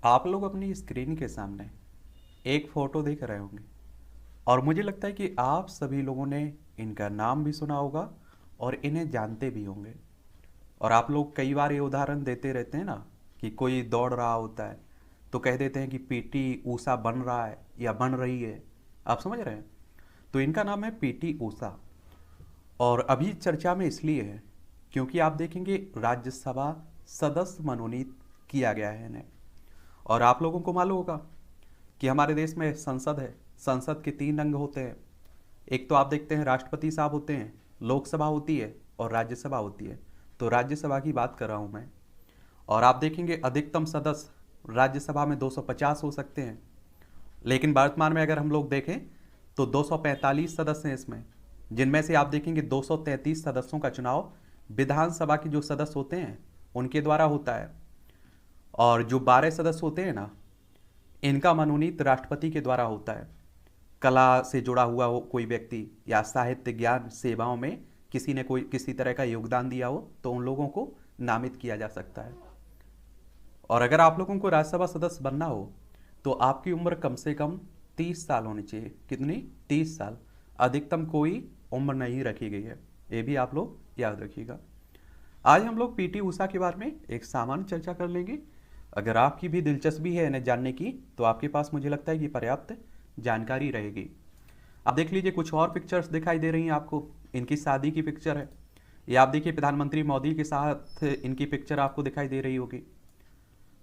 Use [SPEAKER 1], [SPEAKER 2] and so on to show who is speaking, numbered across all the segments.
[SPEAKER 1] आप लोग अपनी स्क्रीन के सामने एक फोटो देख रहे होंगे और मुझे लगता है कि आप सभी लोगों ने इनका नाम भी सुना होगा और इन्हें जानते भी होंगे। और आप लोग कई बार ये उदाहरण देते रहते हैं ना कि कोई दौड़ रहा होता है तो कह देते हैं कि पीटी ऊषा बन रहा है या बन रही है। आप समझ रहे हैं? तो इनका नाम है पीटी ऊषा। और अभी चर्चा में इसलिए है क्योंकि आप देखेंगे राज्यसभा सदस्य मनोनीत किया गया है इन्हें। और आप लोगों को मालूम होगा कि हमारे देश में संसद है। संसद के 3 अंग होते हैं। एक तो आप देखते हैं राष्ट्रपति साहब होते हैं, लोकसभा होती है और राज्यसभा होती है। तो राज्यसभा की बात कर रहा हूँ मैं। और आप देखेंगे अधिकतम सदस्य राज्यसभा में 250 हो सकते हैं, लेकिन वर्तमान में अगर हम लोग देखें तो 245 सदस्य हैं इसमें, जिनमें से आप देखेंगे 233 सदस्यों का चुनाव विधानसभा के जो सदस्य होते हैं उनके द्वारा होता है। और जो 12 सदस्य होते हैं ना, इनका मनोनीत राष्ट्रपति के द्वारा होता है। कला से जुड़ा हुआ हो कोई व्यक्ति या साहित्य ज्ञान सेवाओं में किसी ने कोई किसी तरह का योगदान दिया हो तो उन लोगों को नामित किया जा सकता है। और अगर आप लोगों को राज्यसभा सदस्य बनना हो तो आपकी उम्र कम से कम 30 साल होनी चाहिए। कितनी? 30 साल। अधिकतम कोई उम्र नहीं रखी गई है, ये भी आप लोग याद रखिएगा। आज हम लोग पीटी ऊषा के बारे में एक सामान्य चर्चा कर लेंगे। अगर आपकी भी दिलचस्पी है इन्हें जानने की तो आपके पास मुझे लगता है कि पर्याप्त जानकारी रहेगी। आप देख लीजिए, कुछ और पिक्चर्स दिखाई दे रही हैं आपको। इनकी शादी की पिक्चर है। ये आप देखिए, प्रधानमंत्री मोदी के साथ इनकी पिक्चर आपको दिखाई दे रही होगी,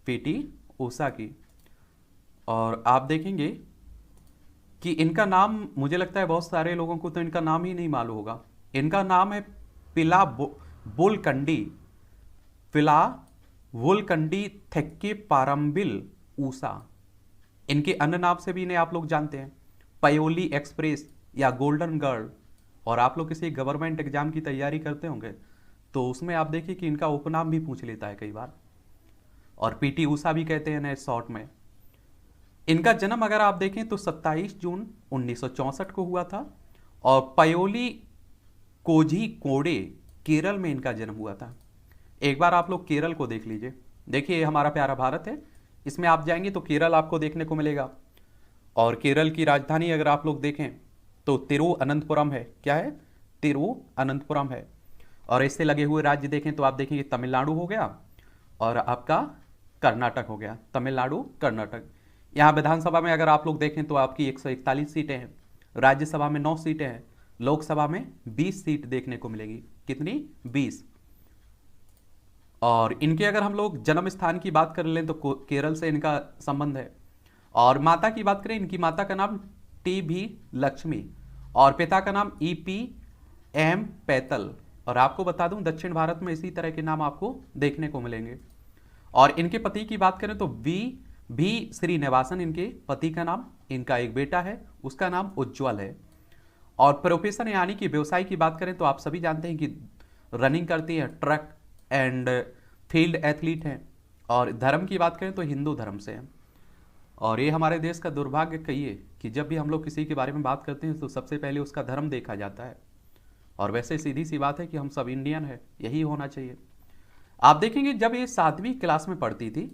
[SPEAKER 1] पीटी ऊषा की। और आप देखेंगे कि इनका नाम, मुझे लगता है बहुत सारे लोगों को तो इनका नाम ही नहीं मालूम होगा। इनका नाम है पिला बुलकंडी, पिला वुलकंडी थेक्के पारम्बिल ऊषा। इनके अन्य नाम से भी इन्हें आप लोग जानते हैं, पयोली एक्सप्रेस या गोल्डन गर्ल। और आप लोग किसी गवर्नमेंट एग्जाम की तैयारी करते होंगे तो उसमें आप देखिए कि इनका उपनाम भी पूछ लेता है कई बार। और पीटी ऊषा भी कहते हैं इन्हें शॉर्ट में। इनका जन्म अगर आप देखें तो 27 जून 1964 को हुआ था। और पयोली कोझी कोडे केरल में इनका जन्म हुआ था। एक बार आप लोग केरल को देख लीजिए। देखिए, ये हमारा प्यारा भारत है, इसमें आप जाएंगे तो केरल आपको देखने को मिलेगा। और केरल की राजधानी अगर आप लोग देखें तो तिरुअनंतपुरम है। क्या है? तिरुअनंतपुरम है। और इससे लगे हुए राज्य देखें तो आप देखेंगे तमिलनाडु हो गया और आपका कर्नाटक हो गया। तमिलनाडु, कर्नाटक। यहाँ विधानसभा में अगर आप लोग देखें तो आपकी 141 सीटें हैं, राज्यसभा में 9 सीटें हैं, लोकसभा में 20 सीट देखने को मिलेगी। कितनी? 20। और इनके अगर हम लोग जन्म स्थान की बात कर लें तो केरल से इनका संबंध है। और माता की बात करें, इनकी माता का नाम टी भी लक्ष्मी और पिता का नाम EPM पैतल। और आपको बता दूं, दक्षिण भारत में इसी तरह के नाम आपको देखने को मिलेंगे। और इनके पति की बात करें तो भी श्रीनिवासन इनके पति का नाम। इनका एक बेटा है, उसका नाम उज्ज्वल है। और प्रोफेशन यानी कि व्यवसाय की बात करें तो आप सभी जानते हैं कि रनिंग करती है, ट्रक एंड फील्ड एथलीट हैं। और धर्म की बात करें तो हिंदू धर्म से हैं। और ये हमारे देश का दुर्भाग्य कहिए कि जब भी हम लोग किसी के बारे में बात करते हैं तो सबसे पहले उसका धर्म देखा जाता है। और वैसे सीधी सी बात है कि हम सब इंडियन हैं, यही होना चाहिए। आप देखेंगे जब ये 7वीं क्लास में पढ़ती थी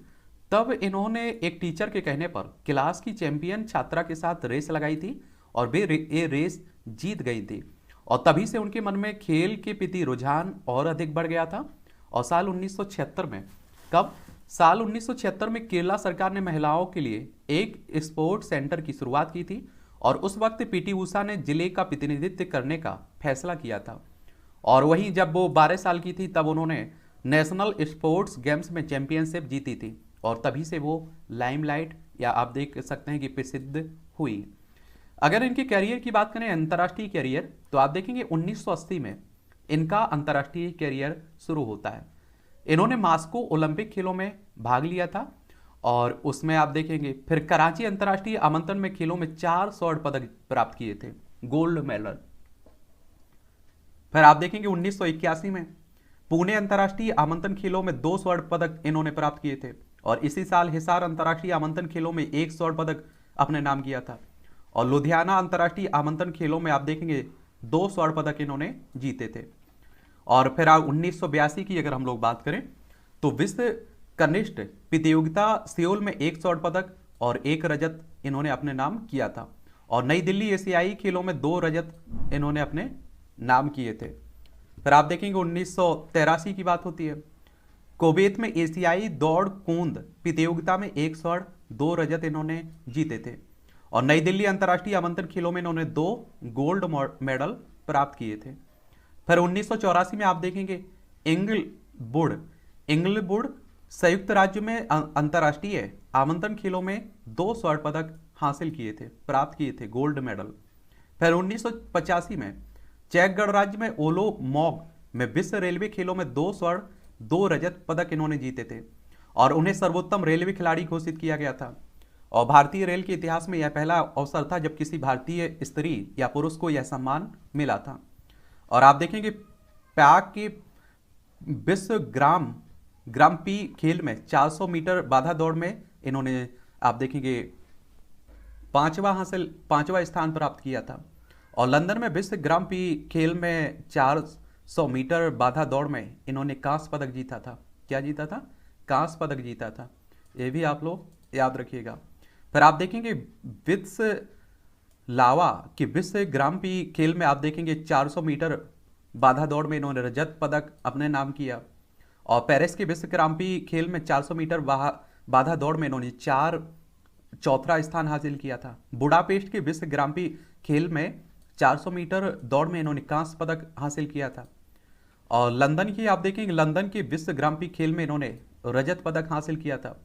[SPEAKER 1] तब इन्होंने एक टीचर के कहने पर क्लास की चैंपियन छात्रा के साथ रेस लगाई थी और वे ये रेस जीत गई थी। और तभी से उनके मन में खेल के प्रति रुझान और अधिक बढ़ गया था। और साल 1976 में, कब? साल 1976 में केरला सरकार ने महिलाओं के लिए एक स्पोर्ट्स सेंटर की शुरुआत की थी। और उस वक्त पीटी ऊषा ने जिले का प्रतिनिधित्व करने का फैसला किया था। और वहीं जब वो 12 साल की थी तब उन्होंने नेशनल स्पोर्ट्स गेम्स में चैंपियनशिप जीती थी। और तभी से वो लाइमलाइट, या आप देख सकते हैं कि प्रसिद्ध हुई। अगर इनके कैरियर की बात करें, अंतर्राष्ट्रीय कैरियर, तो आप देखेंगे 1980 में इनका अंतर्राष्ट्रीय कैरियर शुरू होता है। इन्होंने मास्को ओलंपिक खेलों में भाग लिया था। और उसमें आप देखेंगे फिर कराची अंतर्राष्ट्रीय आमंत्रण में खेलों में 4 स्वर्ण पदक प्राप्त किए थे, गोल्ड मेडल। फिर आप देखेंगे 1981 में पुणे अंतर्राष्ट्रीय आमंत्रण खेलों में 2 स्वर्ण पदक इन्होंने प्राप्त किए थे। और इसी साल हिसार अंतर्राष्ट्रीय आमंत्रण खेलों में 1 स्वर्ण पदक अपने नाम किया था। और लुधियाना अंतर्राष्ट्रीय आमंत्रण खेलों में आप देखेंगे 2 स्वर्ण पदक इन्होंने जीते थे। और फिर 1982 की अगर हम लोग बात करें तो विश्व कनिष्ठ प्रतियोगिता सियोल में 1 स्वर्ण पदक और 1 रजत इन्होंने अपने नाम किया था। और नई दिल्ली एशियाई खेलों में 2 रजत इन्होंने अपने नाम किए थे। फिर आप देखेंगे 1983 की बात होती है। कुवैत में एशियाई दौड़ कूंद प्रतियोगिता में 1 स्वर्ण 2 रजत इन्होंने जीते थे। और नई दिल्ली अंतर्राष्ट्रीय आमंत्रण खेलों में इन्होंने 2 गोल्ड मेडल प्राप्त किए थे। फिर 1984 में आप देखेंगे इंग्लवुड संयुक्त राज्य में अंतर्राष्ट्रीय आमंत्रण खेलों में 2 स्वर्ण पदक हासिल किए थे, प्राप्त किए थे, गोल्ड मेडल। फिर 1985 में चेक गणराज्य में ओलोमोग में विश्व रेलवे खेलों में 2 स्वर्ण 2 रजत पदक इन्होंने जीते थे और उन्हें सर्वोत्तम रेलवे खिलाड़ी घोषित किया गया था। और भारतीय रेल के इतिहास में यह पहला अवसर था जब किसी भारतीय स्त्री या पुरुष को यह सम्मान मिला था। और आप देखेंगे पैक के विश्व ग्राम पी खेल में 400 मीटर बाधा दौड़ में इन्होंने आप देखेंगे पांचवा स्थान प्राप्त किया था। और लंदन में विश्व ग्राम पी खेल में 400 मीटर बाधा दौड़ में इन्होंने कांस्य पदक जीता था। क्या जीता था? कांस्य पदक जीता था। ये भी आप लोग याद रखिएगा। फिर आप देखेंगे विश्व ग्राम पी खेल में आप देखेंगे 400 मीटर बाधा दौड़ में इन्होंने रजत पदक अपने नाम किया। और पेरिस के विश्व ग्राम पी खेल में 400 मीटर बाधा दौड़ में इन्होंने चौथा स्थान हासिल किया था। बुडापेस्ट के विश्व ग्राम पी खेल में 400 मीटर दौड़ में इन्होंने कांस्य पदक हासिल किया था। और लंदन की आप देखेंगे लंदन के विश्व ग्राम पी खेल में इन्होंने रजत पदक हासिल किया था।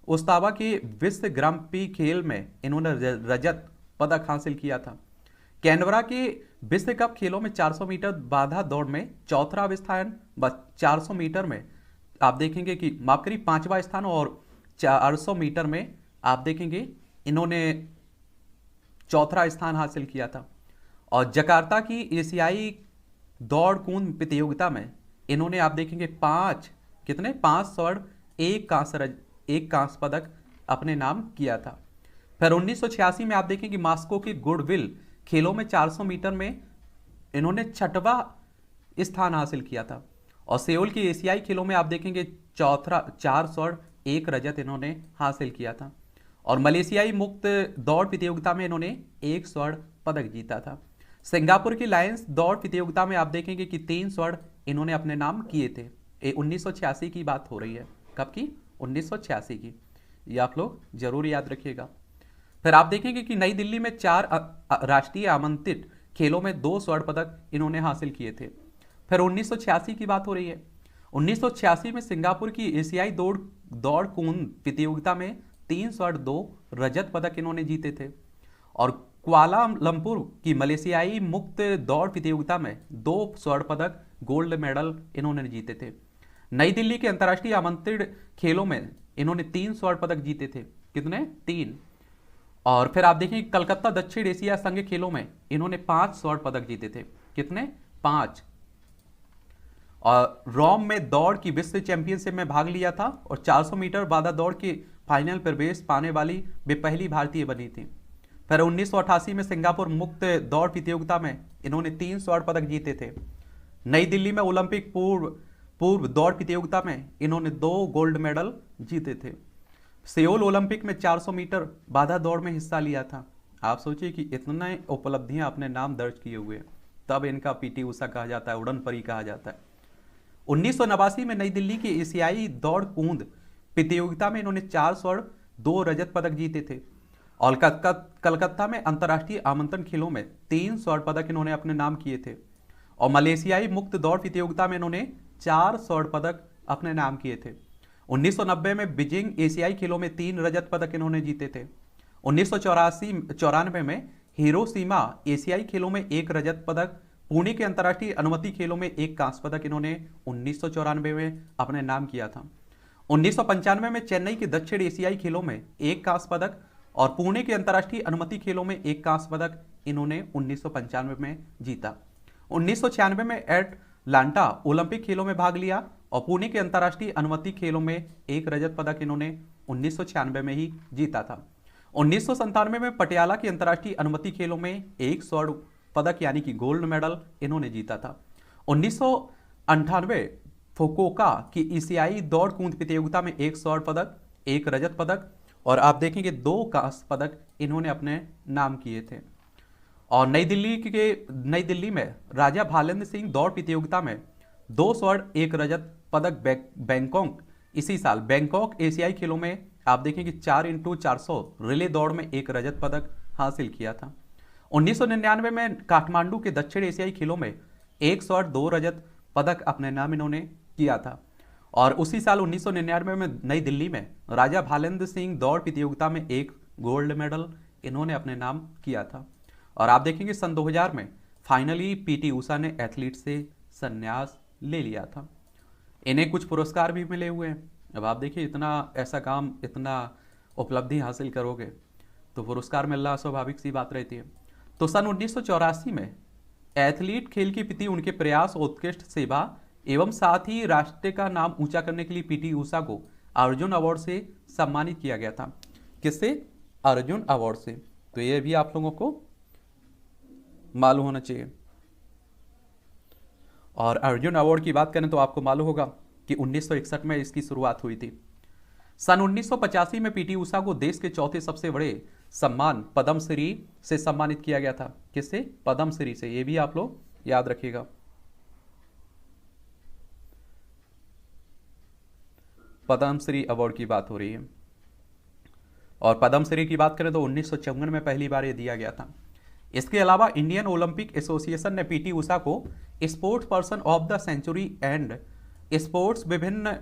[SPEAKER 1] ओस्तावा के विश्व ग्राम पी खेल में इन्होंने रजत पदक हासिल किया था। कैनबरा के विश्व कप खेलों में 400 मीटर बाधा दौड़ में चौथा स्थान, 400 मीटर में आप देखेंगे कि माफ करिए 5वां स्थान, और 400 मीटर में आप देखेंगे इन्होंने चौथा स्थान हासिल किया था। और जकार्ता की एशियाई दौड़ कूद प्रतियोगिता में इन्होंने आप देखेंगे 5 स्वर्ण 1 कांस्य पदक अपने नाम किया था। फिर 1986 में आप देखेंगे मॉस्को की गुडविल खेलों में 400 मीटर में इन्होंने 6वां स्थान हासिल किया था। और सेउल की एशियाई खेलों में आप देखेंगे 4 स्वर्ण 1 रजत इन्होंने हासिल किया था। और मलेशियाई मुक्त दौड़ प्रतियोगिता में इन्होंने 1 स्वर्ण पदक जीता था। सिंगापुर की लायंस दौड़ प्रतियोगिता में आप देखेंगे कि 3 स्वर्ण इन्होंने अपने नाम किए थे। 1986 की बात हो रही है। कब की? 1986 की। ये आप लोग जरूर याद रखिएगा। फिर आप देखेंगे कि नई दिल्ली में 4 राष्ट्रीय आमंत्रित खेलों में 2 स्वर्ण पदक इन्होंने हासिल किए थे। फिर 1986 की बात हो रही है। 1986 में सिंगापुर की एशियाई दौड़ कूद प्रतियोगिता में 3 स्वर्ण 2 रजत पदक इन्होंने जीते थे। और कुआलालंपुर की मलेशियाई मुक्त दौड़ प्रतियोगिता में 2 स्वर्ण पदक गोल्ड मेडल इन्होंने जीते थे। नई दिल्ली के अंतर्राष्ट्रीय आमंत्रित खेलों में इन्होंने 3 स्वर्ण पदक जीते थे। कितने? 3। और फिर आप देखें कलकत्ता दक्षिण एशिया संघ खेलों में इन्होंने 5 स्वर्ण पदक जीते थे। कितने? 5। और रोम में दौड़ की विश्व चैंपियनशिप में भाग लिया था और 400 मीटर बाधा दौड़ के फाइनल प्रवेश पाने वाली वे पहली भारतीय बनी थी। फिर 1988 में सिंगापुर मुक्त दौड़ प्रतियोगिता में इन्होंने 3 स्वर्ण पदक जीते थे। नई दिल्ली में ओलंपिक पूर्व दौड़ प्रतियोगिता में इन्होंने 2 गोल्ड मेडल जीते थे। सियोल ओलंपिक में 400 मीटर बाधा दौड़ में हिस्सा लिया था। आप सोचिए कि इतना उपलब्धियां अपने नाम दर्ज किए हुए, तब इनका पीटी उषा कहा जाता है, उड़न परी कहा जाता है। 1989 में नई दिल्ली की एशियाई दौड़ कूद प्रतियोगिता में इन्होंने 4 स्वर्ण 2 रजत पदक जीते थे। और कलकत्ता में अंतर्राष्ट्रीय आमंत्रण खेलों में 3 स्वर्ण पदक इन्होंने अपने नाम किए थे। और मलेशियाई मुक्त दौड़ प्रतियोगिता में इन्होंने 4 स्वर्ण पदक अपने नाम किए थे। 1990 में बीजिंग एशियाई खेलों में 3 रजत पदक इन्होंने जीते थे। 1994 में हिरोशिमा एशियाई खेलों में 1 रजत पदक, पुणे के अंतर्राष्ट्रीय अनुमति खेलों में 1 कांस्य पदक इन्होंने 1994 में अपने नाम किया था। 1995 में चेन्नई के दक्षिण एशियाई खेलों में 1 कांस्य पदक और पुणे के अंतर्राष्ट्रीय अनुमति खेलों में 1 कांस्य पदक इन्होंने 1995 में जीता। 1996 में एटलांटा ओलंपिक खेलों में भाग लिया और पुणे के अंतर्राष्ट्रीय अनुमति खेलों में 1 रजत पदक इन्होंने 1996 में ही जीता था। 1997 में पटियाला के अंतर्राष्ट्रीय अनुमति खेलों में 1 स्वर्ण पदक यानी कि गोल्ड मेडल इन्होंने जीता था। 1998 फुकुओका की एशियाई दौड़ कूद प्रतियोगिता में 1 स्वर्ण पदक, 1 रजत पदक और आप देखेंगे 2 कांस्य पदक इन्होंने अपने नाम किए थे। और नई दिल्ली में राजा भालेंद्र सिंह दौड़ प्रतियोगिता में 2 स्वर्ण 1 रजत पदक बैंकॉक इसी साल बैंकॉक एशियाई खेलों में आप देखेंगे 4x400 रिले दौड़ में 1 रजत पदक हासिल किया था। 1999 में काठमांडू के दक्षिण एशियाई खेलों में 1 स्वर्ण 2 रजत पदक अपने नाम इन्होंने किया था। और उसी साल 1999 में नई दिल्ली में राजा भालेंद्र सिंह दौड़ प्रतियोगिता में 1 गोल्ड मेडल इन्होंने अपने नाम किया था। और आप देखेंगे सन 2000 में फाइनली पीटी उषा ने एथलीट से संन्यास ले लिया था। इन्हें कुछ पुरस्कार भी मिले हुए हैं। अब आप देखिए इतना ऐसा काम, इतना उपलब्धि हासिल करोगे तो पुरस्कार मिलना स्वाभाविक सी बात रहती है। तो सन 1984 में एथलीट खेल के प्रति उनके प्रयास, उत्कृष्ट सेवा एवं साथ ही राष्ट्र का नाम ऊंचा करने के लिए पीटी उषा को अर्जुन अवार्ड से सम्मानित किया गया था। किससे? अर्जुन अवार्ड से। तो ये भी आप लोगों को मालूम होना चाहिए। और अर्जुन अवार्ड की बात करें तो आपको मालूम होगा कि 1961 में इसकी शुरुआत हुई थी। सन 1985 में पीटी उषा को देश के चौथे सबसे बड़े सम्मान पद्मश्री से सम्मानित किया गया था। किससे? पद्मश्री से। ये भी आप लोग याद रखिएगा। पद्मश्री अवार्ड की बात हो रही है। और पद्मश्री की बात करें तो 1954 में पहली बार ये दिया गया था। इसके अलावा इंडियन ओलंपिक एसोसिएशन ने पीटी उषा को sports person of the century and sports विभिन्न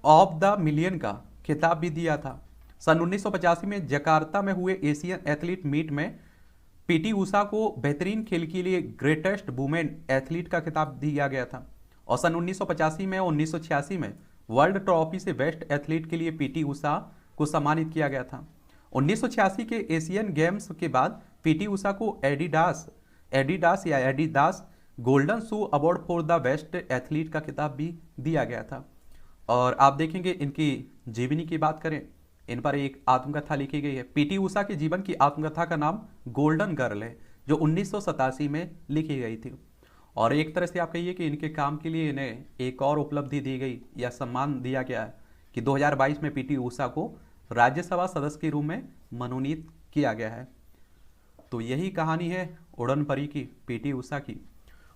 [SPEAKER 1] ऑफ द मिलियन का खिताब भी दिया था। सन 1985 में जकार्ता में हुए एशियन एथलीट मीट में पीटी उषा को बेहतरीन खेल के लिए ग्रेटेस्ट वुमेन एथलीट का खिताब दिया गया था। और सन 1985 में और 1986 में वर्ल्ड ट्रॉफी से बेस्ट एथलीट के लिए पीटी उषा को सम्मानित किया गया था। 1986 के एशियन गेम्स के बाद पीटी उषा को Adidas golden shoe award for the best athlete का खिताब भी दिया गया था। और आप देखेंगे इनकी जीवनी की बात करें, इन पर एक आत्मकथा लिखी गई है। पीटी उषा के जीवन की आत्मकथा का नाम गोल्डन गर्ल है, जो 1987 में लिखी गई थी। और एक तरह से आप कहिए कि इनके काम के लिए इन्हें एक और उपलब्धि दी गई या सम्मान दिया गया है कि 2022 में पीटी उषा को राज्यसभा सदस्य के रूप में मनोनीत किया गया है। तो यही कहानी है उड़न परी की, पीटी उषा की।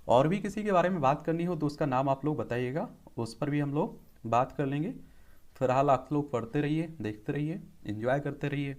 [SPEAKER 1] और भी किसी के बारे में बात करनी हो तो उसका नाम आप लोग बताइएगा, उस पर भी हम लोग बात कर लेंगे। फिलहाल आप लोग पढ़ते रहिए, देखते रहिए, एंजॉय करते रहिए।